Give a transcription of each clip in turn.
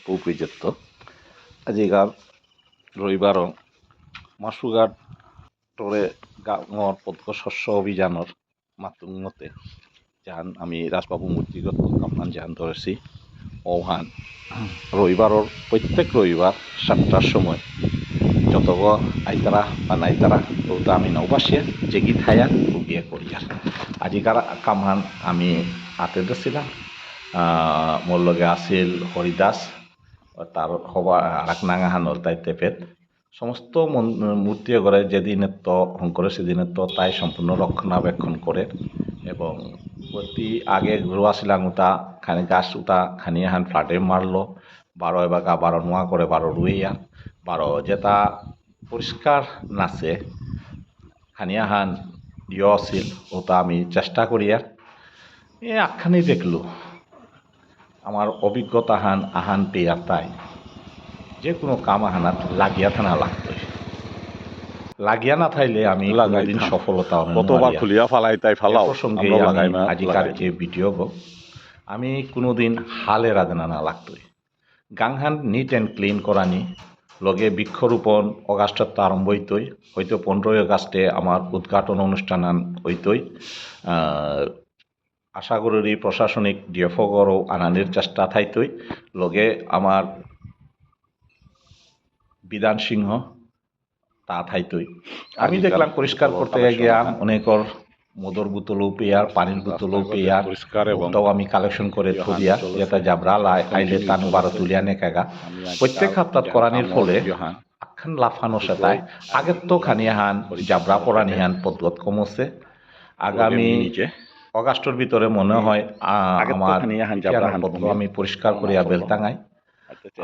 পৌপ্রযুক্ত আজিকার রবিবার মাসুঘাট টরে গাঁৱৰ পদক শস্য অভিযানৰ মাতুমতে যাহান আমি রাজবাবু মূর্তিগত কামান যাহান ধরেছি ওহান রবিবারের প্রত্যেক রবিবার 7টার সময় যতগ আইতারা বা নাইতারা ওটা আমি নৌবাসিয়া জেগি থায়া বিয়ে করিয়ার আজিকার কামান আমি হাতে দিছিলাম মোর লগে আছিল হরিদাস তার সবার আরেক নাঙাহানোর দায়িত্বে পেত সমস্ত মূর্তি করে যেদিনের তো শঙ্করের সেদিনের তো তাই সম্পূর্ণ রক্ষণাবেক্ষণ করে এবং প্রতি আগে রোয়া ছিলাম উতা খানি গাছ উতা খানি হান ফ্লাটে মারলো 12 এবাকা 12 নোয়া করে 12 রুইয়া 12 যেটা পরিষ্কার নাচে খানিয়া হান ইয় আছিল ওটা আমি চেষ্টা করিয়া এ আখানি দেখলো আমার অভিজ্ঞতা হান আহান পেয়া তাই যে কোনো কাম আহানাত লাগিয়া থানা লাগতো লাগিয়া না থাইলে আমি কোনোদিন সফলতা কতবার খুলিয়া ফালাই তাই ফালাও প্রসঙ্গে আজিকার যে ভিডিও আমি কোনোদিন হালে রাধনা না লাগতোই গাংহান নিট অ্যান্ড ক্লিন করানি লগে বৃক্ষরোপণ অগাস্টত আরম্ভ হইতই হয়তো 15 অগাস্টে আমার উদ্ঘাটন অনুষ্ঠান হইতই আশা করি প্রশাসনিক ডিএফওগরও আনানির চেষ্টা থাইতই লগে আমার বিধান সিংহ তা থাইতই আমি দেখলাম পরিষ্কার করতে গিয়া অনেকর মদর বোতলও পেয়ার পানির বোতলও পেয়ার ওটাও আমি কালেকশন করে থুলিয়া যেটা জাবরা আইলে তানু 12 তুলিয়া নেকাগা প্রত্যেক সপ্তাহ করানির ফলে আখান লাফানো সেটাই আগের তো খানিয়াহান জাবরা পরানিহান পদ্ধত কমছে আগামী অগাস্টের ভিতরে মনে হয় আমার আমি পরিষ্কার করিয়া বেলতাঙাই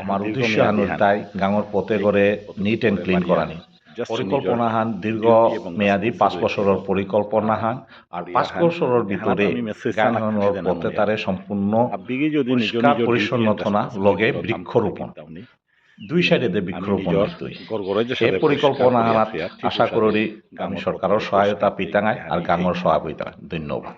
আমার উদ্দেশ্য হানুর তাই গাঁৱৰ পথে করে নিট অ্যান্ড ক্লিন করানি পরিকল্পনা হান দীর্ঘ মেয়াদী 5 বছরের পরিকল্পনা হান আর 5 বছরের ভিতরে গাঁৱৰ পথে তারে সম্পূর্ণ পরিষ্কার পরিচ্ছন্নতা লগে বৃক্ষরোপণ 2 সাইডে বৃক্ষরোপণ এই পরিকল্পনা আশা করি আমি সরকারের সহায়তা পিতাঙাই আর গাঁৱৰ সহায়তা ধন্যবাদ।